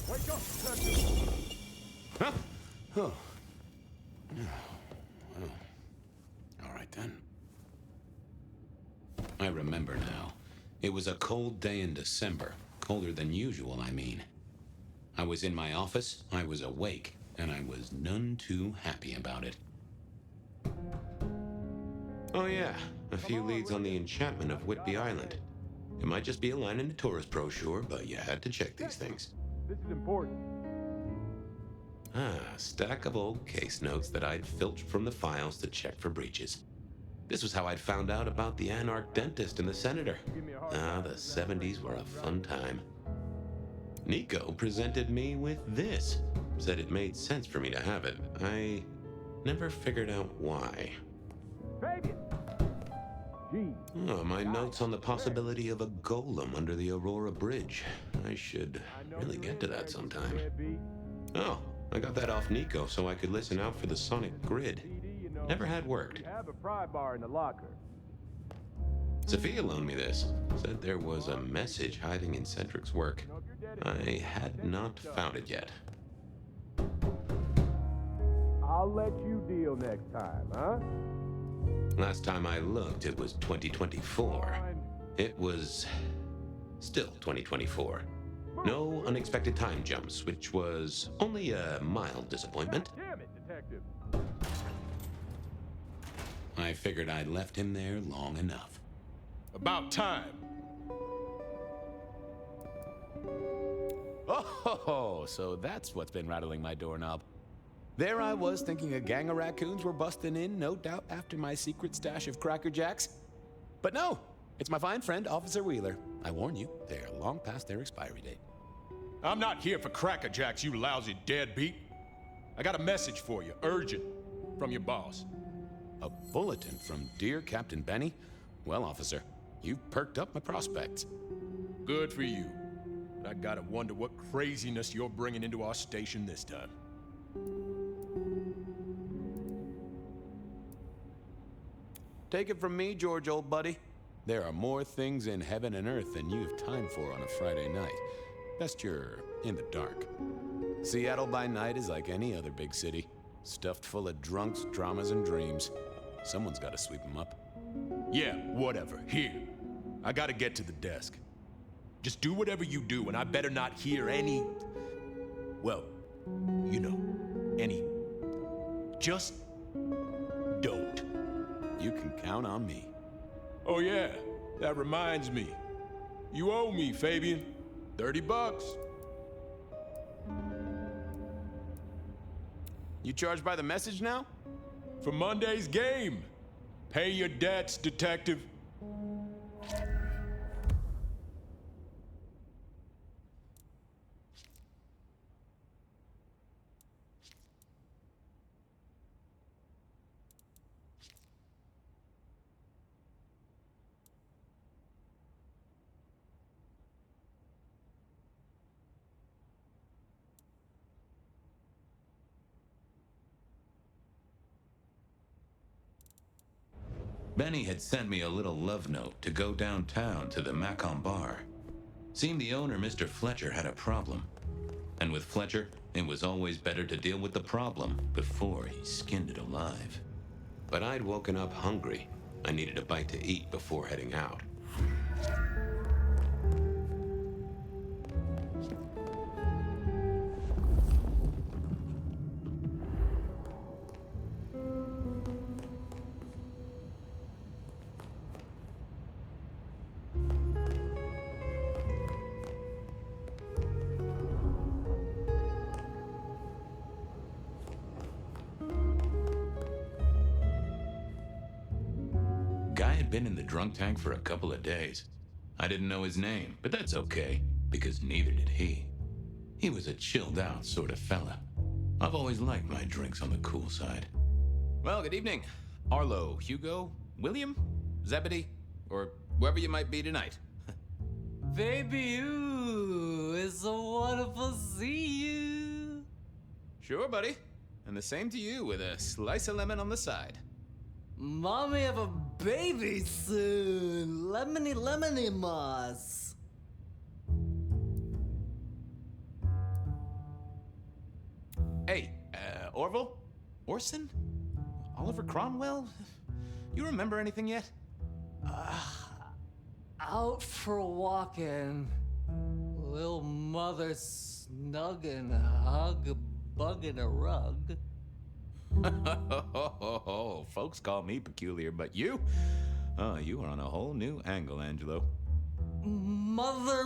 Wake up, Fletcher! Huh? Oh. All right, then. I remember now. It was a cold day in December. Colder than usual, I mean. I was in my office, I was awake, and I was none too happy about it. Oh yeah, a few leads on the enchantment of Whitby Island. It might just be a line in the tourist brochure, but you had to check these things. This is important. Ah, a stack of old case notes that I'd filched from the files to check for breaches. This was how I'd found out about the anarch dentist and the senator. Ah, the 70s were a fun time. Nico presented me with this. Said it made sense for me to have it. I never figured out why. Fabian! Gee. Oh, my notes on the possibility of a golem under the Aurora Bridge. I should really get to that sometime. Oh, I got that off Nico so I could listen out for the sonic grid. Never had worked. Have a pry bar in the locker. Sophia loaned me this. Said there was a message hiding in Cedric's work. I had not found it yet. I'll let you deal next time, huh? Last time I looked, it was 2024. It was still 2024. No unexpected time jumps, which was only a mild disappointment. Damn it, detective. I figured I'd left him there long enough. About time. Oh, so that's what's been rattling my doorknob. There I was thinking a gang of raccoons were busting in, no doubt after my secret stash of Cracker Jacks. But no, it's my fine friend, Officer Wheeler. I warn you, they're long past their expiry date. I'm not here for Cracker Jacks, you lousy deadbeat. I got a message for you, urgent, from your boss. A bulletin from dear Captain Benny? Well, officer, you've perked up my prospects. Good for you. But I gotta wonder what craziness you're bringing into our station this time. Take it from me, George, old buddy. There are more things in heaven and earth than you have time for on a Friday night. Best you're in the dark. Seattle by night is like any other big city. Stuffed full of drunks, dramas, and dreams. Someone's gotta sweep them up. Yeah, whatever. Here. I gotta get to the desk. Just do whatever you do, and I better not hear any... Well, you know, any... Just don't. You can count on me. Oh yeah, that reminds me. You owe me, Fabian. $30. You charged by the message now? For Monday's game. Pay your debts, detective. Benny had sent me a little love note to go downtown to the Makom Bar. Seemed the owner, Mr. Fletcher, had a problem. And with Fletcher, it was always better to deal with the problem before he skinned it alive. But I'd woken up hungry. I needed a bite to eat before heading out. Guy had been in the drunk tank for a couple of days. I didn't know his name, but that's okay, because neither did he. He was a chilled out sort of fella. I've always liked my drinks on the cool side. Well, good evening. Arlo, Hugo, William, Zebedee, or whoever you might be tonight. Baby, ooh, it's so wonderful to see you. Sure, buddy. And the same to you with a slice of lemon on the side. Mommy have a baby soon. Lemony, lemony moss. Hey, Orville? Orson? Oliver Cromwell? You remember anything yet? Out for walking. Little mother snug and hug a bug in a rug. Folks call me peculiar, but you? Oh, you are on a whole new angle, Angelo. Mother,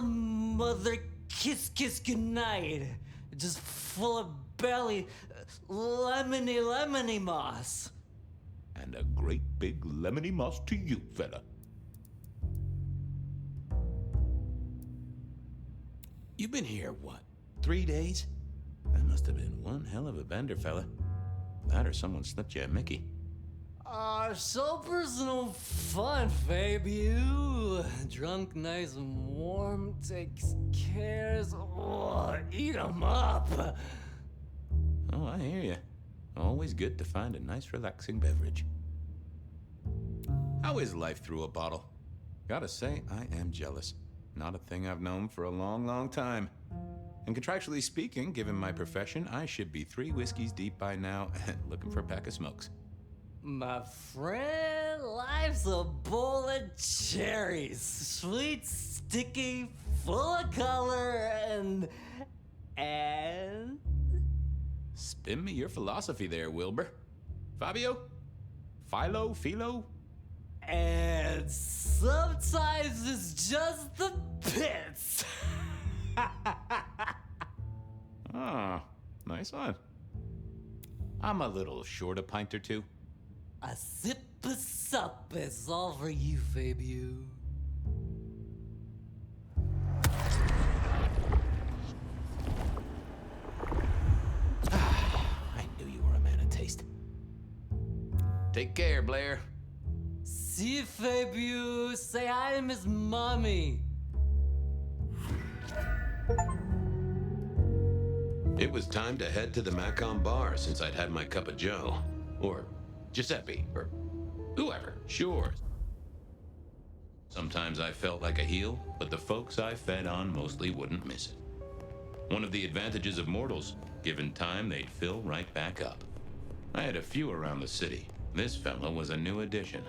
kiss, goodnight. Just full of belly, lemony, lemony moss. And a great big lemony moss to you, fella. You've been here, what, 3 days? That must have been one hell of a bender, fella. That or someone slipped you a Mickey. So personal fun, Fabe. You drunk, nice and warm, takes cares. Oh, eat 'em up. Oh, I hear you. Always good to find a nice, relaxing beverage. How is life through a bottle? Gotta say, I am jealous. Not a thing I've known for a long, long time. And contractually speaking, given my profession, I should be 3 whiskeys deep by now and looking for a pack of smokes. My friend, life's a bowl of cherries. Sweet, sticky, full of color, and... Spin me your philosophy there, Wilbur. Fabio? Philo? And sometimes it's just the pits. Ah, nice one. I'm a little short a pint or two. A sip of sup is all for you, Fabio. I knew you were a man of taste. Take care, Blair. See you, Fabio. Say hi to Miss Mommy. It was time to head to the Makom Bar since I'd had my cup of joe. Or Giuseppe, or whoever, sure. Sometimes I felt like a heel, but the folks I fed on mostly wouldn't miss it. One of the advantages of mortals, given time, they'd fill right back up. I had a few around the city. This fella was a new addition.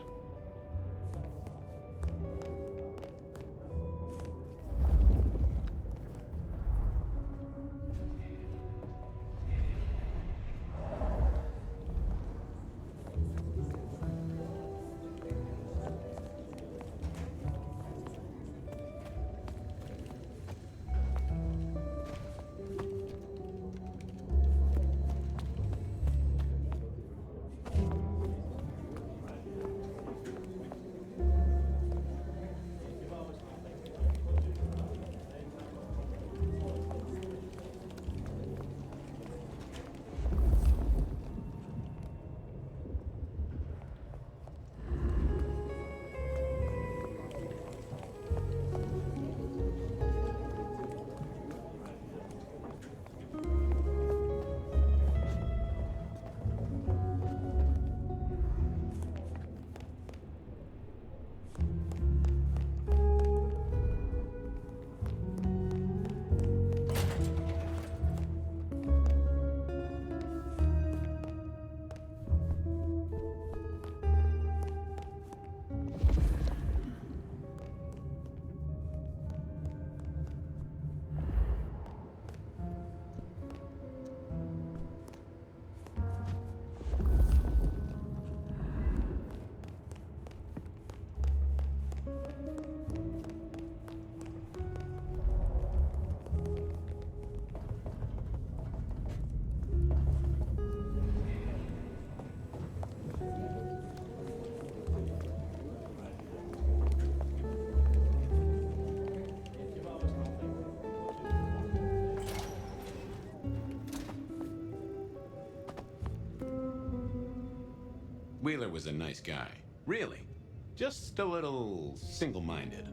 Wheeler was a nice guy. Really. Just a little single-minded.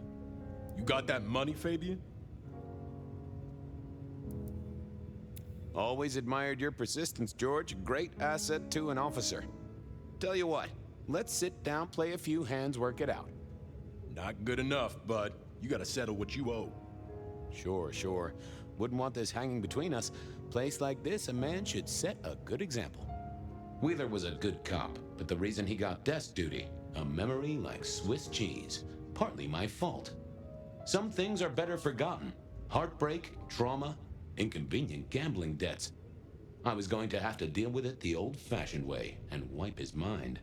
You got that money, Fabian? Always admired your persistence, George. Great asset to an officer. Tell you what, let's sit down, play a few hands, work it out. Not good enough, bud. You gotta settle what you owe. Sure, sure. Wouldn't want this hanging between us. Place like this, a man should set a good example. Wheeler was a good cop, but the reason he got desk duty, a memory like Swiss cheese, partly my fault. Some things are better forgotten. Heartbreak, trauma, inconvenient gambling debts. I was going to have to deal with it the old-fashioned way and wipe his mind.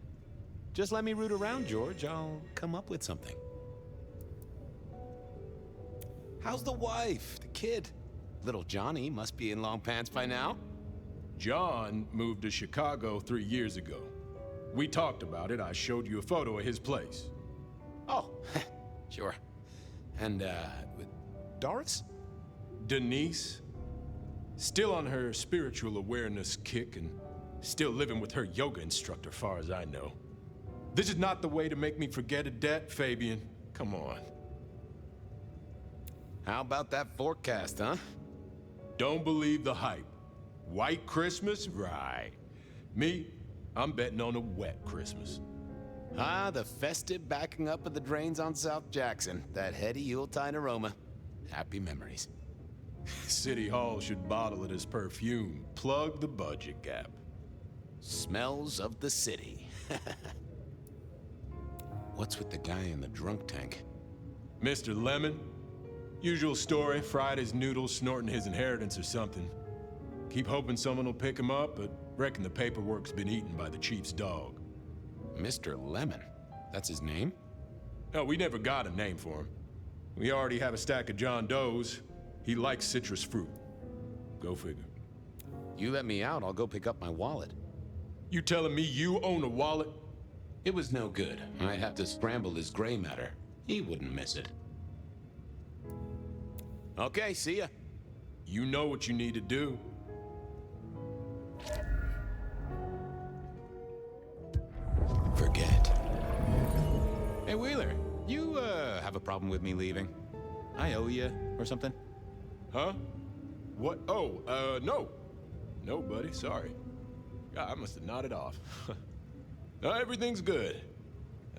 Just let me root around, George. I'll come up with something. How's the wife, the kid? Little Johnny must be in long pants by now. John moved to Chicago 3 years ago. We talked about it. I showed you a photo of his place. Oh, sure. And, with Doris? Denise? Still on her spiritual awareness kick and still living with her yoga instructor, far as I know. This is not the way to make me forget a debt, Fabian. Come on. How about that forecast, huh? Don't believe the hype. White Christmas? Right. Me, I'm betting on a wet Christmas. Ah, the festive backing up of the drains on South Jackson. That heady Yuletide aroma. Happy memories. City Hall should bottle it as perfume. Plug the budget gap. Smells of the city. What's with the guy in the drunk tank? Mr. Lemon? Usual story, fried his noodles, snorting his inheritance or something. Keep hoping someone will pick him up, but reckon the paperwork's been eaten by the chief's dog. Mr. Lemon? That's his name? No, we never got a name for him. We already have a stack of John Doe's. He likes citrus fruit. Go figure. You let me out, I'll go pick up my wallet. You telling me you own a wallet? It was no good. I'd have to scramble his gray matter. He wouldn't miss it. Okay, see ya. You know what you need to do. Forget. Hey, Wheeler, you, have a problem with me leaving? I owe you, or something? Huh? What? Oh, no. No, buddy, sorry. God, I must have nodded off. No, everything's good.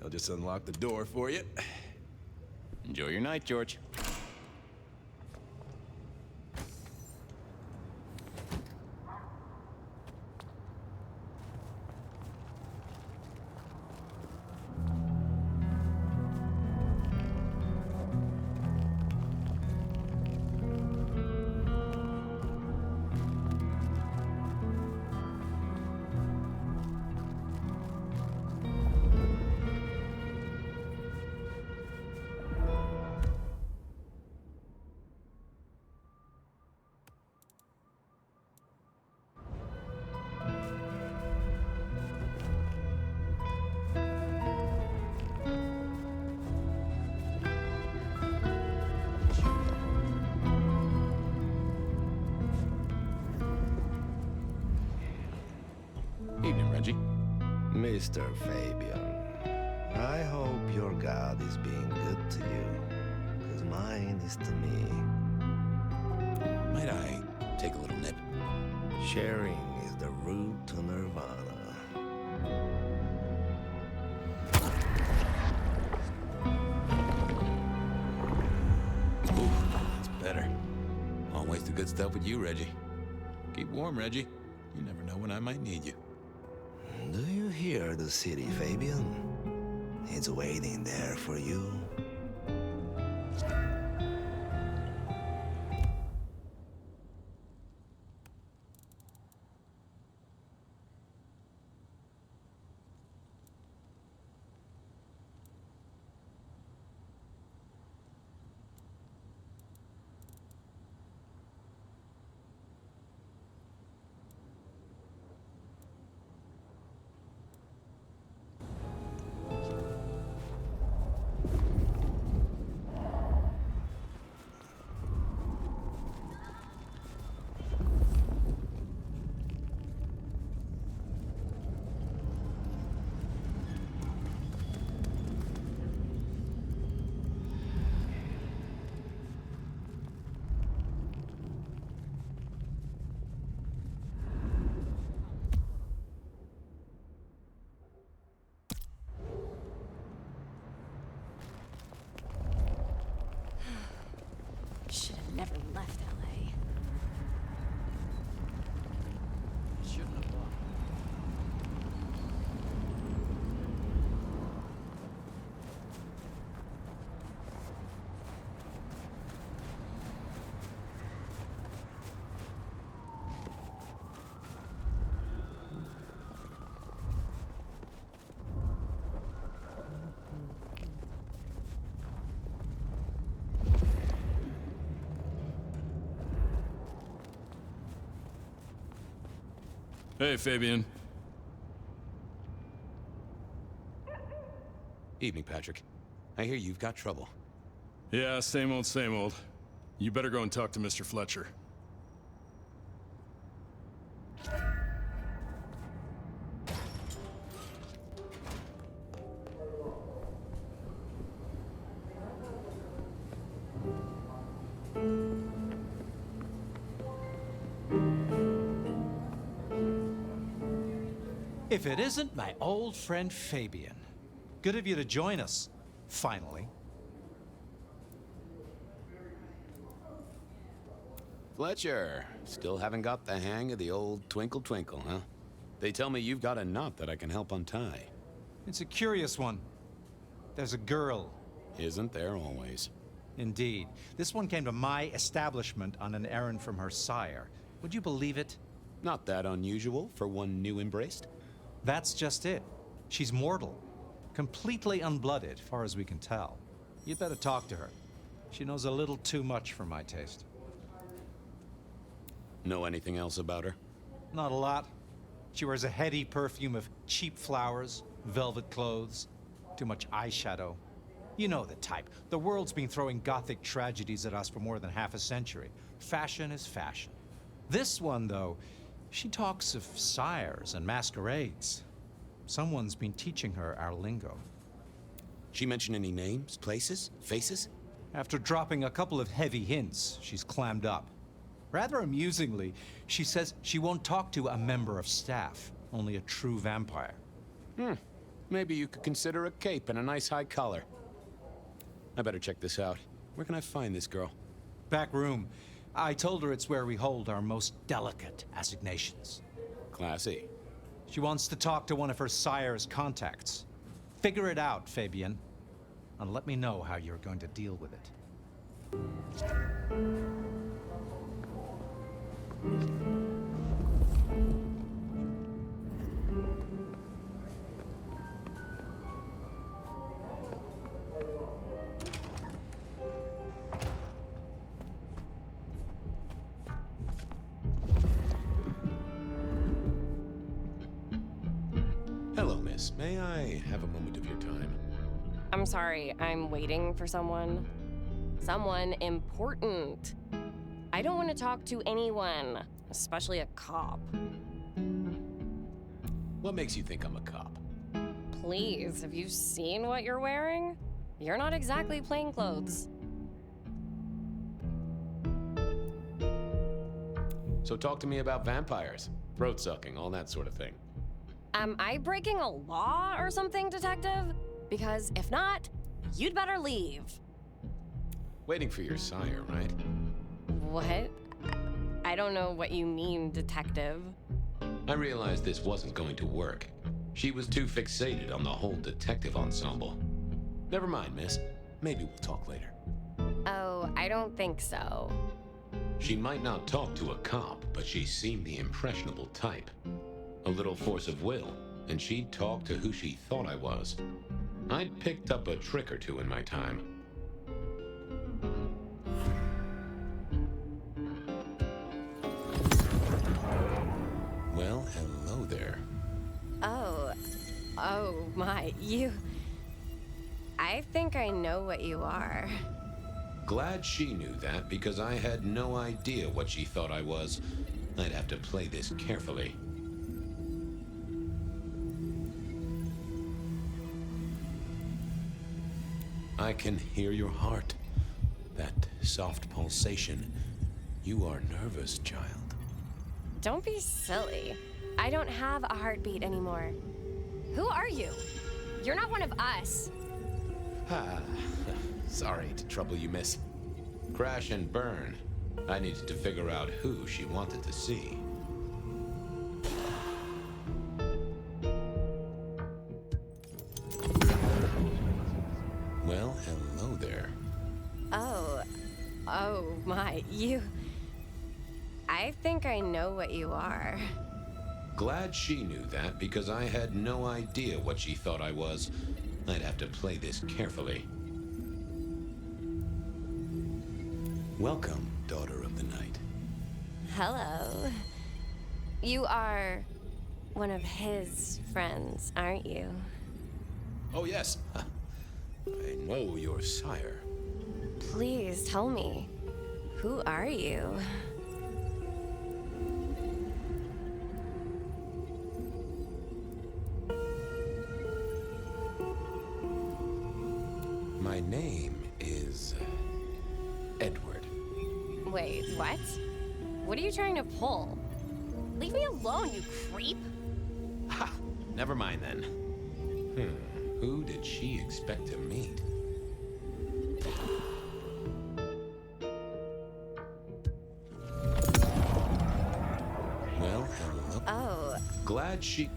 I'll just unlock the door for you. Enjoy your night, George. Evening, Reggie. Mr. Fabian, I hope your God is being good to you, because mine is to me. Might I take a little nip? Sharing is the route to nirvana. Ooh, that's better. Always the good stuff with you, Reggie. Keep warm, Reggie. You never know when I might need you. Do you hear the city, Fabian? It's waiting there for you. Hey, Fabian. Evening, Patrick. I hear you've got trouble. Yeah, same old, same old. You better go and talk to Mr. Fletcher. If it isn't my old friend Fabian. Good of you to join us, finally. Fletcher, still haven't got the hang of the old twinkle twinkle, huh? They tell me you've got a knot that I can help untie. It's a curious one. There's a girl. Isn't there always? Indeed. This one came to my establishment on an errand from her sire. Would you believe it? Not that unusual for one new embraced. That's just it. She's mortal. Completely unblooded, far as we can tell. You'd better talk to her. She knows a little too much for my taste. Know anything else about her? Not a lot. She wears a heady perfume of cheap flowers, velvet clothes, too much eyeshadow. You know the type. The world's been throwing gothic tragedies at us for more than half a century. Fashion is fashion. This one, though, she talks of sires and masquerades. Someone's been teaching her our lingo. She mention any names, places, faces? After dropping a couple of heavy hints, she's clammed up. Rather amusingly, she says she won't talk to a member of staff, only a true vampire. Maybe you could consider a cape and a nice high collar. I better check this out. Where can I find this girl? Back room. I told her it's where we hold our most delicate assignations. Classy. She wants to talk to one of her sire's contacts. Figure it out, Fabian. And let me know how you're going to deal with it. Hello, miss. May I have a moment of your time? I'm sorry, I'm waiting for someone. Someone important. I don't want to talk to anyone, especially a cop. What makes you think I'm a cop? Please, have you seen what you're wearing? You're not exactly plain clothes. So talk to me about vampires, throat sucking, all that sort of thing. Am I breaking a law or something, detective? Because if not, you'd better leave. Waiting for your sire, right? What? I don't know what you mean, detective. I realized this wasn't going to work. She was too fixated on the whole detective ensemble. Never mind, miss. Maybe we'll talk later. Oh, I don't think so. She might not talk to a cop, but she seemed the impressionable type. A little force of will, and she'd talk to who she thought I was. I'd picked up a trick or two in my time. Well, hello there. Oh my, you... I think I know what you are. Glad she knew that, because I had no idea what she thought I was. I'd have to play this carefully. I can hear your heart. That soft pulsation. You are nervous, child. Don't be silly. I don't have a heartbeat anymore. Who are you? You're not one of us. Sorry to trouble you, miss. Crash and burn. I needed to figure out who she wanted to see. Well, hello there. Oh my, you... I think I know what you are. Glad she knew that, because I had no idea what she thought I was. I'd have to play this carefully. Welcome, daughter of the night. Hello. You are one of his friends, aren't you? Oh, yes. I know your sire. Please tell me, who are you? My name is Edward. Wait, what? What are you trying to pull? Leave me alone, you creep! Ha! Never mind then. Who did she expect to meet? Well, hello. Oh, Glad she...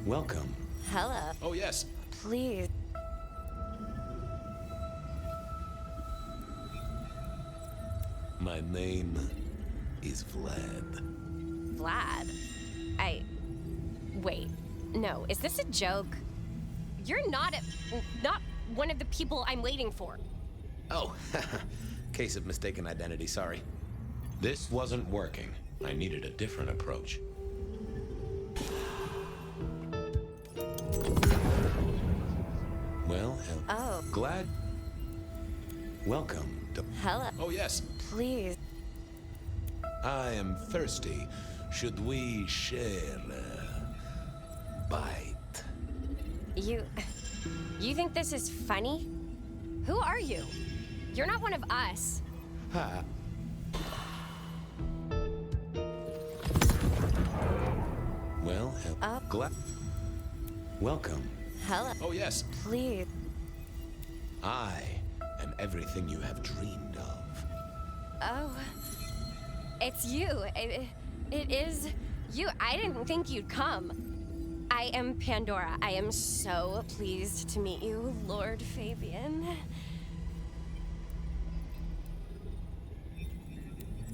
Welcome. hello. Oh, yes. Please. My name is Vlad. Vlad. Wait. No, is this a joke? You're not one of the people I'm waiting for. Oh, case of mistaken identity, sorry. This wasn't working. I needed a different approach. Well, Oh, glad... Welcome to... hello. Oh, yes. Please. I am thirsty. Should we share a bite? You think this is funny? Who are you? You're not one of us. Ha. Well, glad... Welcome. Hello. Oh, yes. Please. I am everything you have dreamed of. Oh. It's you. It is you. I didn't think you'd come. I am Pandora. I am so pleased to meet you, Lord Fabian.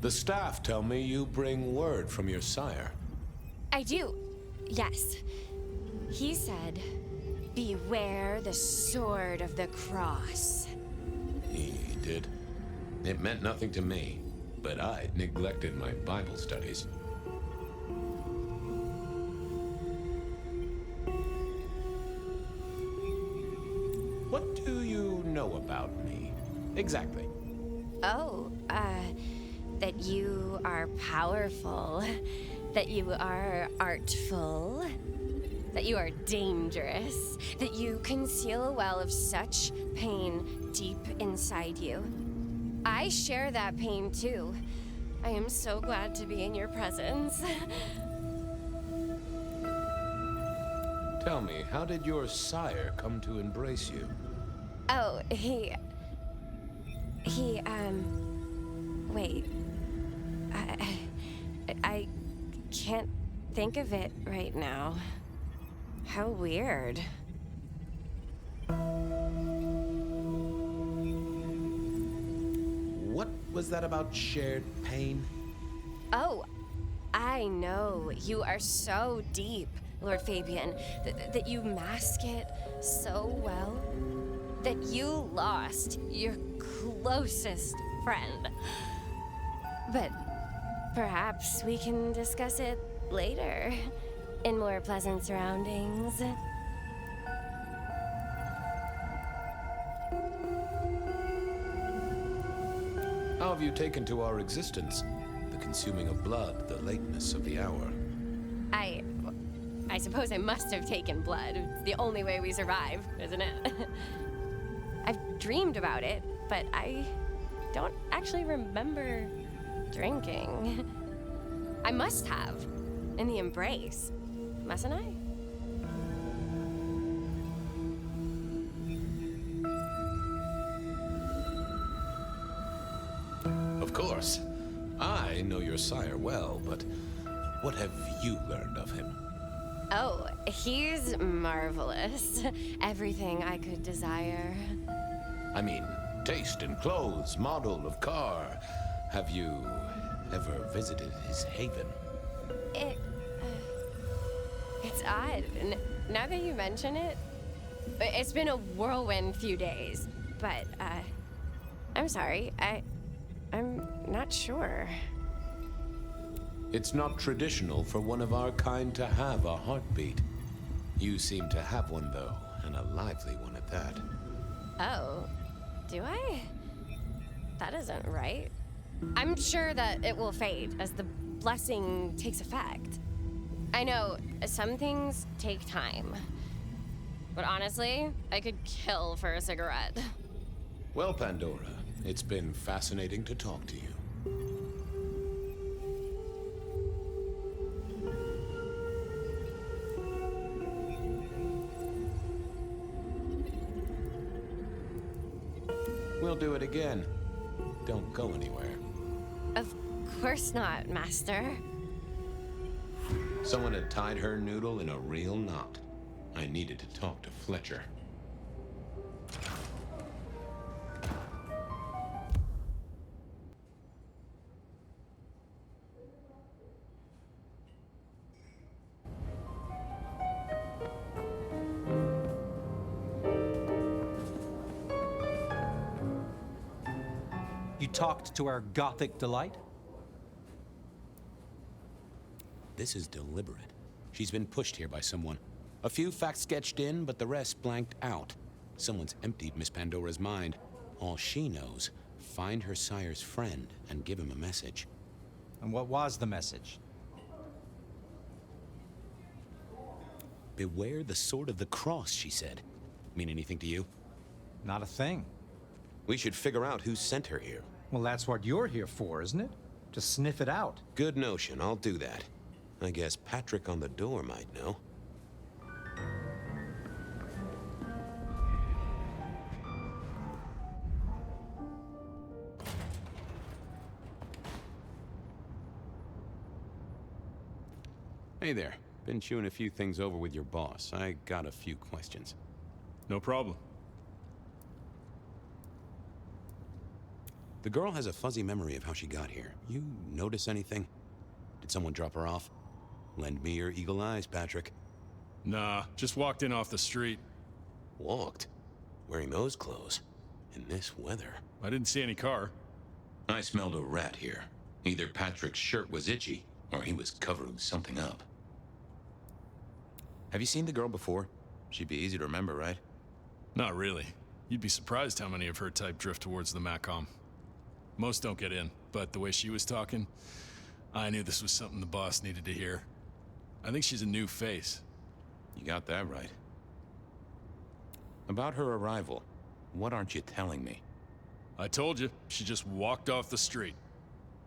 The staff tell me you bring word from your sire. I do. Yes. He said, beware the sword of the cross. He did. It meant nothing to me, but I neglected my Bible studies. What do you know about me? Exactly. Oh, that you are powerful, that you are artful, that you are dangerous, that you conceal a well of such pain deep inside you. I share that pain too. I am so glad to be in your presence. Tell me, how did your sire come to embrace you? Oh, wait. I can't think of it right now. How weird. What was that about shared pain? Oh, I know. You are so deep, Lord Fabian, that you mask it so well. That you lost your closest friend. But perhaps we can discuss it later, in more pleasant surroundings. How have you taken to our existence? The consuming of blood, the lateness of the hour. I suppose I must have taken blood. It's the only way we survive, isn't it? I've dreamed about it, but I don't actually remember drinking. I must have, in the embrace, mustn't I? Of course. I know your sire well, but what have you learned of him? Oh, he's marvelous. Everything I could desire. I mean, taste in clothes, model of car. Have you ever visited his haven? It's odd. Now that you mention it, it's been a whirlwind few days. But, I'm sorry. I'm not sure. It's not traditional for one of our kind to have a heartbeat. You seem to have one, though, and a lively one at that. Oh, do I? That isn't right. I'm sure that it will fade as the blessing takes effect. I know some things take time, but honestly, I could kill for a cigarette. Well, Pandora, it's been fascinating to talk to you. We'll do it again. Don't go anywhere. Of course not, Master. Someone had tied her noodle in a real knot. I needed to talk to Fletcher. You talked to our Gothic delight? This is deliberate. She's been pushed here by someone. A few facts sketched in, but the rest blanked out. Someone's emptied Miss Pandora's mind. All she knows, find her sire's friend and give him a message. And what was the message? Beware the sword of the cross, she said. Mean anything to you? Not a thing. We should figure out who sent her here. Well, that's what you're here for, isn't it? To sniff it out. Good notion, I'll do that. I guess Patrick on the door might know. Hey there. Been chewing a few things over with your boss. I got a few questions. No problem. The girl has a fuzzy memory of how she got here. You notice anything? Did someone drop her off? Lend me your eagle eyes, Patrick. Nah, just walked in off the street. Walked? Wearing those clothes? In this weather? I didn't see any car. I smelled a rat here. Either Patrick's shirt was itchy, or he was covering something up. Have you seen the girl before? She'd be easy to remember, right? Not really. You'd be surprised how many of her type drift towards the Makom. Most don't get in, but the way she was talking, I knew this was something the boss needed to hear. I think she's a new face. You got that right. About her arrival, what aren't you telling me? I told you, she just walked off the street.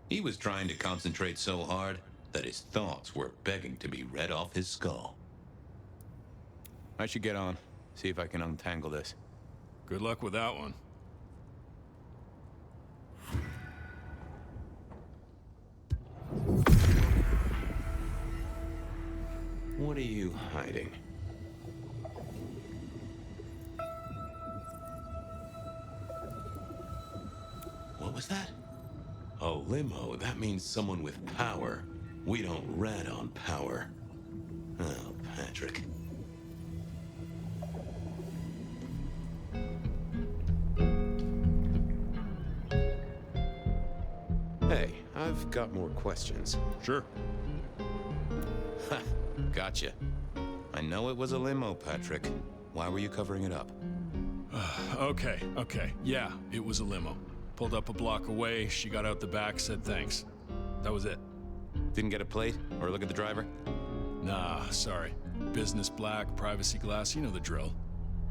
He was trying to concentrate so hard that his thoughts were begging to be read off his skull. I should get on, see if I can untangle this. Good luck with that one. What are you hiding? What was that? A limo. That means someone with power. We don't rat on power. Oh, Patrick. Hey, I've got more questions. Sure. Ha, gotcha. I know it was a limo, Patrick. Why were you covering it up? Okay. Yeah, it was a limo. Pulled up a block away, she got out the back, said thanks. That was it. Didn't get a plate or look at the driver? Nah, sorry. Business black, privacy glass, you know the drill.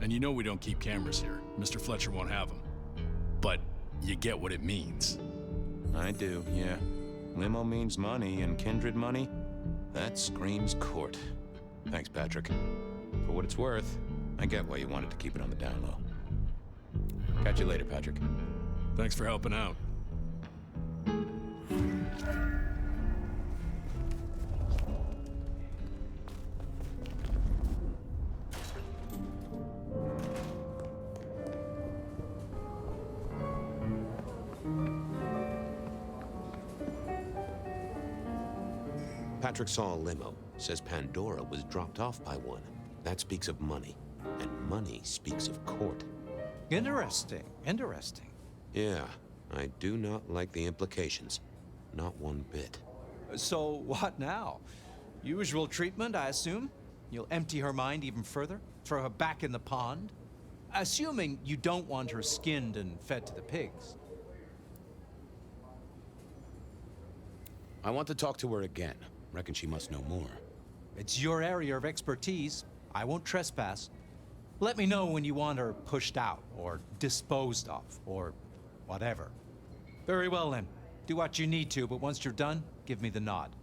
And you know we don't keep cameras here. Mr. Fletcher won't have them. But you get what it means. I do, yeah. Limo means money, and kindred money? That screams court. Thanks, Patrick. For what it's worth, I get why you wanted to keep it on the down low. Catch you later, Patrick. Thanks for helping out. Patrick saw a limo. Says Pandora was dropped off by one. That speaks of money. And money speaks of court. Interesting. Yeah, I do not like the implications. Not one bit. So what now? Usual treatment, I assume? You'll empty her mind even further? Throw her back in the pond? Assuming you don't want her skinned and fed to the pigs. I want to talk to her again. Reckon she must know more. It's your area of expertise. I won't trespass. Let me know when you want her pushed out, or disposed of, or whatever. Very well then. Do what you need to, but once you're done, give me the nod.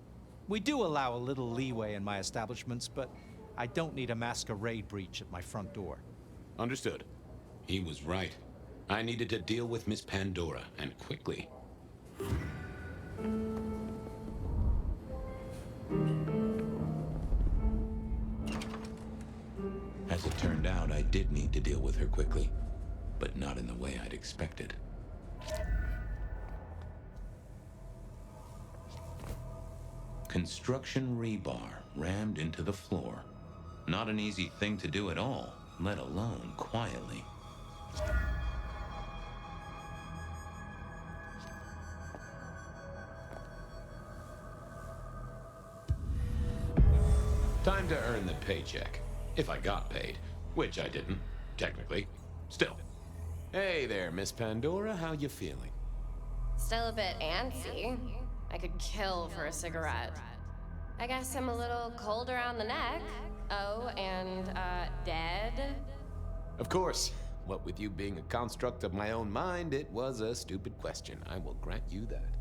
We do allow a little leeway in my establishments, but I don't need a masquerade breach at my front door. Understood. He was right. I needed to deal with Miss Pandora, and quickly. As it turned out, I did need to deal with her quickly, but not in the way I'd expected. Construction rebar rammed into the floor. Not an easy thing to do at all, let alone quietly. Time to earn the paycheck. If I got paid, which I didn't, technically. Still. Hey there, Miss Pandora. How you feeling? Still a bit antsy. I could kill for a cigarette. I guess I'm a little cold around the neck. Oh, and, dead? Of course. What with you being a construct of my own mind, it was a stupid question. I will grant you that.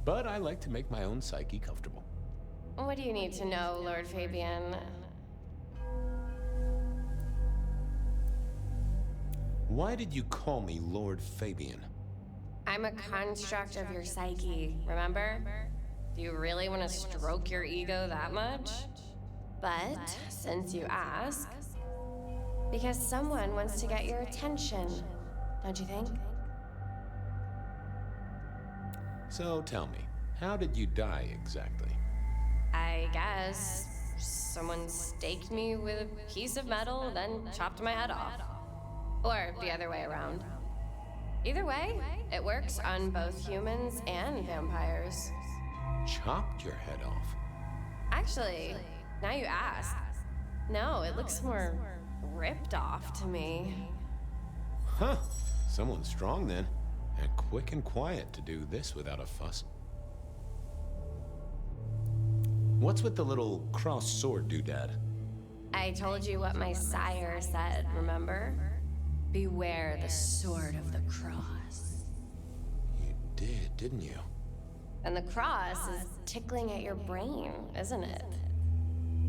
But I like to make my own psyche comfortable. What do you need to know, Lord Fabian? Why did you call me Lord Fabian? I'm a construct of your psyche, remember? Do you really want to stroke your ego that much? But, since you ask, because someone wants to get your attention, don't you think? So tell me, how did you die exactly? I guess someone staked me with a piece of metal, then chopped my head off. Or the other way around. Either way, it works on both humans and vampires. Chopped your head off? Actually, now you ask. No, it looks more ripped off to me. Huh. Someone strong then. And quick and quiet to do this without a fuss. What's with the little cross sword doodad? I told you what my sire said, remember? Beware the sword of the cross. You did, didn't you? And the cross is tickling at your brain, isn't it?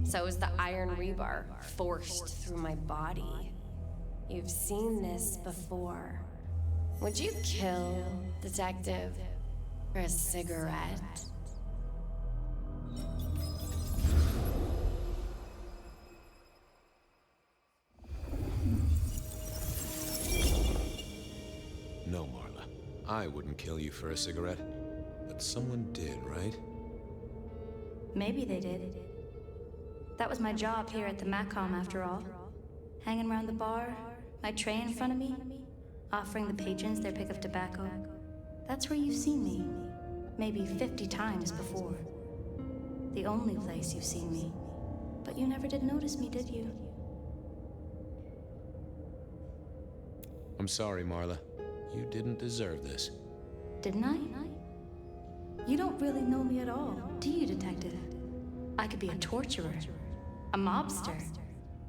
So is the iron rebar forced through my body. You've seen this before. Would you kill, detective, for a cigarette? No, Marla. I wouldn't kill you for a cigarette. But someone did, right? Maybe they did. That was my job here at the Makom, after all. Hanging around the bar, my tray in front of me, offering the patrons their pick of tobacco. That's where you've seen me. Maybe 50 times before. The only place you've seen me. But you never did notice me, did you? I'm sorry, Marla. You didn't deserve this. Didn't I? You don't really know me at all, do you, detective? I could be a torturer, a mobster,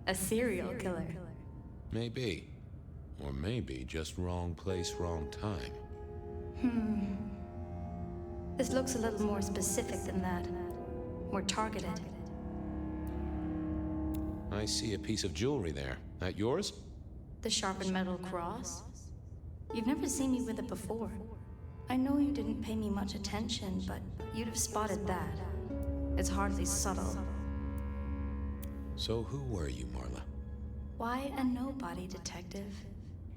a serial killer. Maybe. Or maybe just wrong place, wrong time. This looks a little more specific than that. More targeted. I see a piece of jewelry there. That yours? The sharpened metal cross? You've never seen me with it before. I know you didn't pay me much attention, but you'd have spotted that. It's hardly subtle. So who were you, Marla? Why a nobody, detective?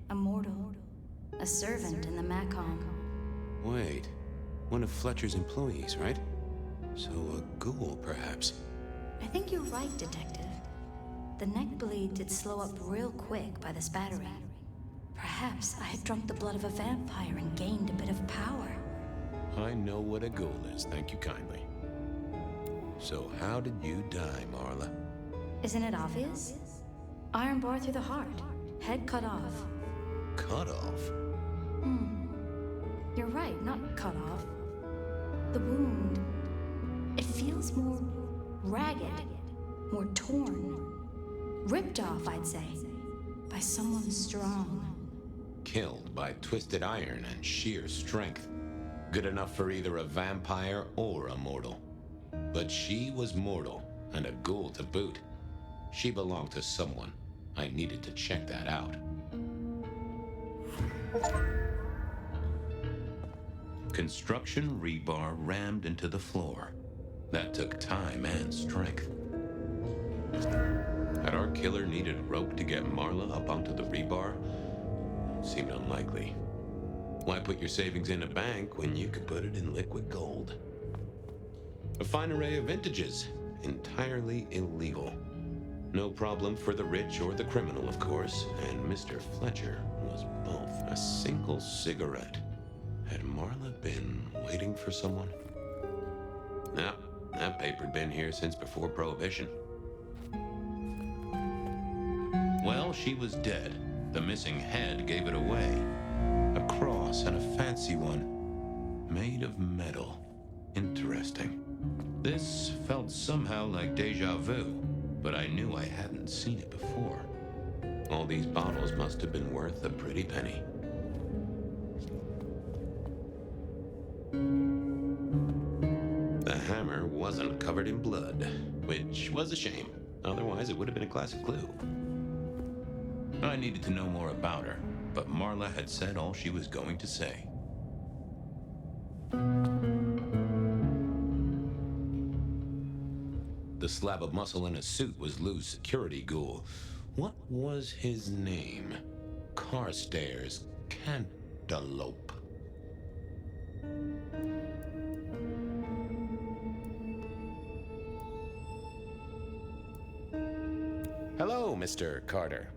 A mortal. A servant in the Makom. Wait. One of Fletcher's employees, right? So a ghoul, perhaps. I think you're right, detective. The neck bleed did slow up real quick by the spattering. Perhaps I had drunk the blood of a vampire and gained a bit of power. I know what a ghoul is, thank you kindly. So how did you die, Marla? Isn't it obvious? Iron bar through the heart. Head cut off. Cut off? You're right, not cut off. The wound. It feels more ragged, more torn. Ripped off, I'd say. By someone strong. Killed by twisted iron and sheer strength. Good enough for either a vampire or a mortal. But she was mortal, and a ghoul to boot. She belonged to someone. I needed to check that out. Construction rebar rammed into the floor. That took time and strength. Had our killer needed rope to get Marla up onto the rebar? Seemed unlikely. Why put your savings in a bank when you could put it in liquid gold? A fine array of vintages, entirely illegal. No problem for the rich or the criminal, of course, and Mr. Fletcher was both. A single cigarette. Had Marla been waiting for someone? No, that paper'd been here since before Prohibition. Well, she was dead. The missing head gave it away. A cross, and a fancy one. Made of metal. Interesting. This felt somehow like deja vu, but I knew I hadn't seen it before. All these bottles must have been worth a pretty penny. The hammer wasn't covered in blood, which was a shame. Otherwise, it would have been a classic clue. I needed to know more about her, but Marla had said all she was going to say. The slab of muscle in his suit was Lou's security ghoul. What was his name? Carstairs Cantaloupe. Hello, Mr. Carter.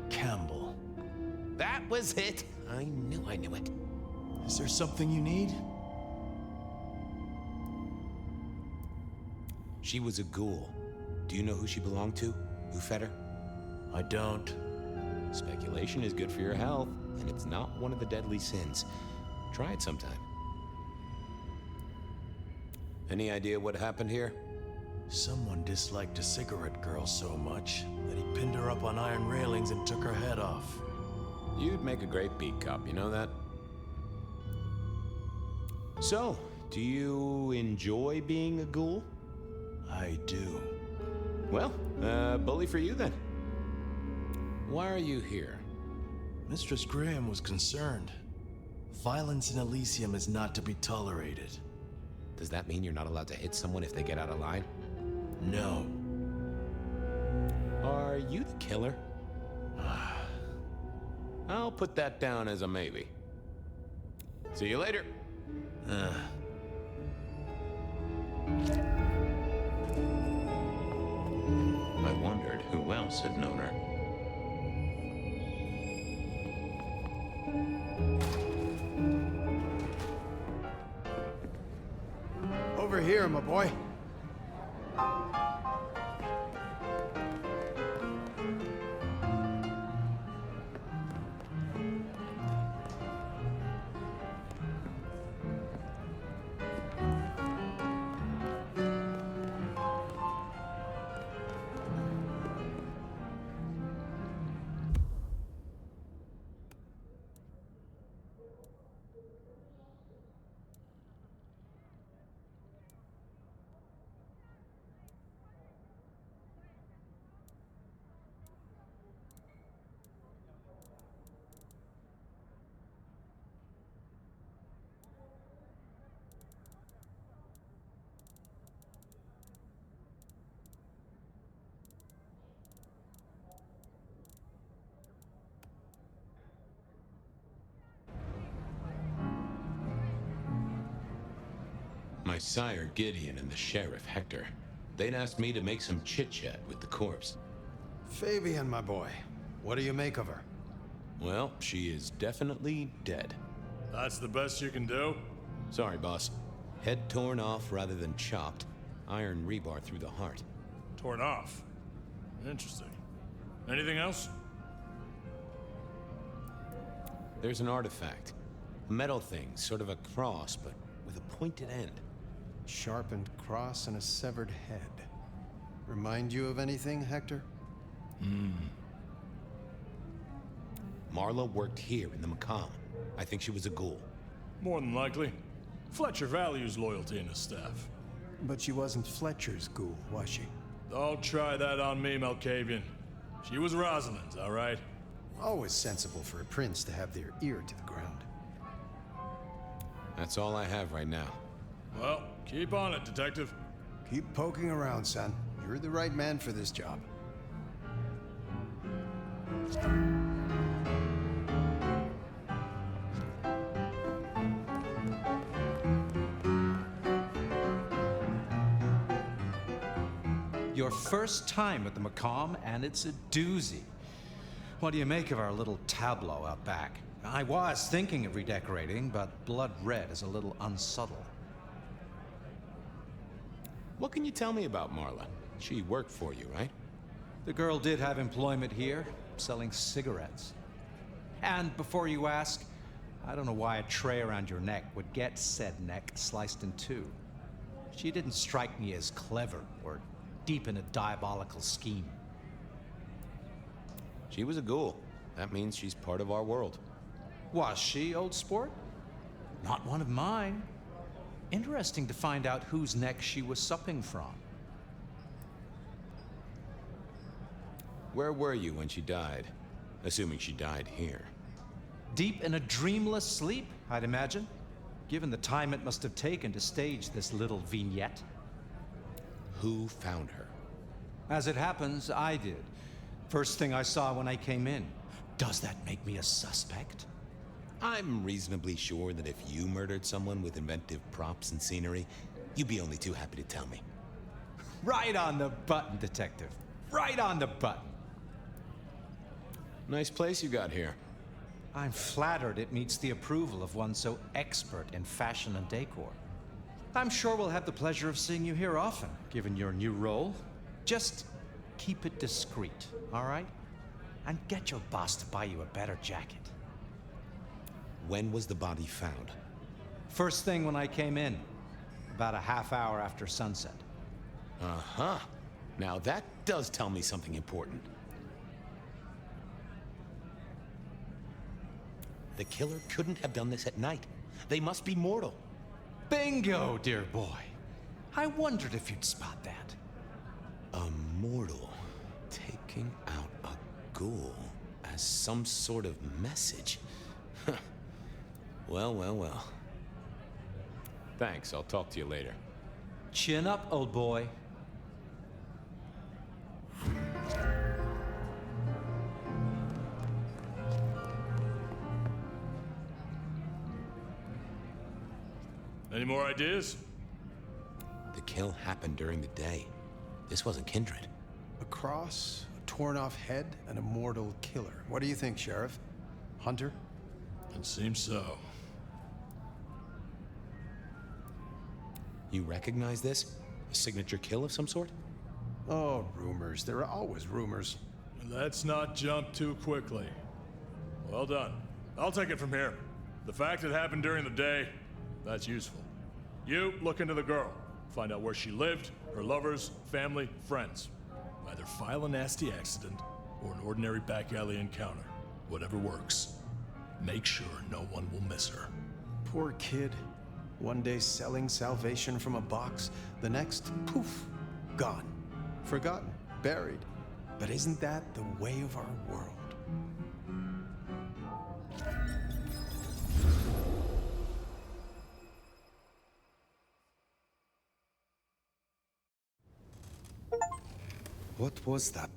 Campbell. That was it. I knew it. Is there something you need? She was a ghoul. Do you know who she belonged to? Who fed her? I don't. Speculation is good for your health, and it's not one of the deadly sins. Try it sometime. Any idea what happened here? Someone disliked a cigarette girl so much that he pinned her up on iron railings and took her head off. You'd make a great beat cop, you know that? So, do you enjoy being a ghoul? I do. Well, bully for you then. Why are you here? Mistress Graham was concerned. Violence in Elysium is not to be tolerated. Does that mean you're not allowed to hit someone if they get out of line? No. Are you the killer? I'll put that down as a maybe. See you later. I wondered who else had known her. Over here, my boy. My sire Gideon and the sheriff Hector. They'd asked me to make some chit-chat with the corpse. Fabian, my boy. What do you make of her? Well, she is definitely dead. That's the best you can do? Sorry, boss. Head torn off rather than chopped. iron rebar through the heart. Torn off. Interesting. Anything else? There's an artifact. A metal thing, sort of a cross, but with a pointed end. Sharpened cross and a severed head. Remind you of anything, Hector? Marla worked here in the Makom. I think she was a ghoul. More than likely. Fletcher values loyalty in his staff. But she wasn't Fletcher's ghoul, was she? Don't try that on me, Malkavian. She was Rosalind's, all right? Always sensible for a prince to have their ear to the ground. That's all I have right now. Well, keep on it, Detective. Keep poking around, son. You're the right man for this job. Your first time at the Makom, and it's a doozy. What do you make of our little tableau out back? I was thinking of redecorating, but blood red is a little unsubtle. What can you tell me about Marla? She worked for you, right? The girl did have employment here, selling cigarettes. And before you ask, I don't know why a tray around your neck would get said neck sliced in two. She didn't strike me as clever or deep in a diabolical scheme. She was a ghoul. That means she's part of our world. Was she, old sport? Not one of mine. Interesting to find out whose neck she was supping from. Where were you when she died? Assuming she died here. Deep in a dreamless sleep, I'd imagine, given the time it must have taken to stage this little vignette. Who found her? As it happens, I did. First thing I saw when I came in. Does that make me a suspect? I'm reasonably sure that if you murdered someone with inventive props and scenery, you'd be only too happy to tell me. Right on the button, Detective. Right on the button. Nice place you got here. I'm flattered it meets the approval of one so expert in fashion and decor. I'm sure we'll have the pleasure of seeing you here often, given your new role. Just keep it discreet, all right? And get your boss to buy you a better jacket. When was the body found? First thing when I came in, about a half hour after sunset. Uh-huh. Now that does tell me something important. The killer couldn't have done this at night. They must be mortal. Bingo, dear boy. I wondered if you'd spot that. A mortal taking out a ghoul as some sort of message. Well, well, well. Thanks, I'll talk to you later. Chin up, old boy. Any more ideas? The kill happened during the day. This wasn't kindred. A cross, a torn-off head, and a mortal killer. What do you think, Sheriff? Hunter? It seems so. You recognize this? A signature kill of some sort? Oh, rumors. There are always rumors. Let's not jump too quickly. Well done. I'll take it from here. The fact it happened during the day, that's useful. You look into the girl. Find out where she lived, her lovers, family, friends. Either file a nasty accident or an ordinary back alley encounter. Whatever works. Make sure no one will miss her. Poor kid. One day selling salvation from a box, the next, poof, gone. Forgotten, buried. But isn't that the way of our world? What was that?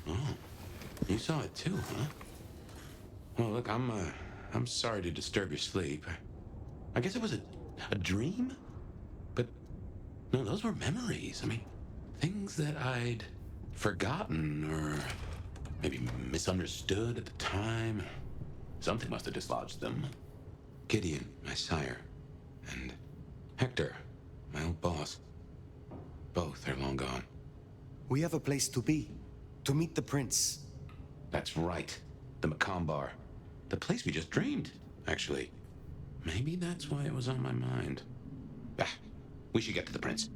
Oh, you saw it too, huh? Well, look, I'm sorry to disturb your sleep. I guess it was a dream? But, no, those were memories. I mean, things that I'd forgotten or maybe misunderstood at the time. Something must have dislodged them. Gideon, my sire, and Hector, my old boss. Both are long gone. We have a place to be. To meet the prince. That's right. The Makom Bar. The place we just dreamed, actually. Maybe that's why it was on my mind. Ah, we should get to the prince.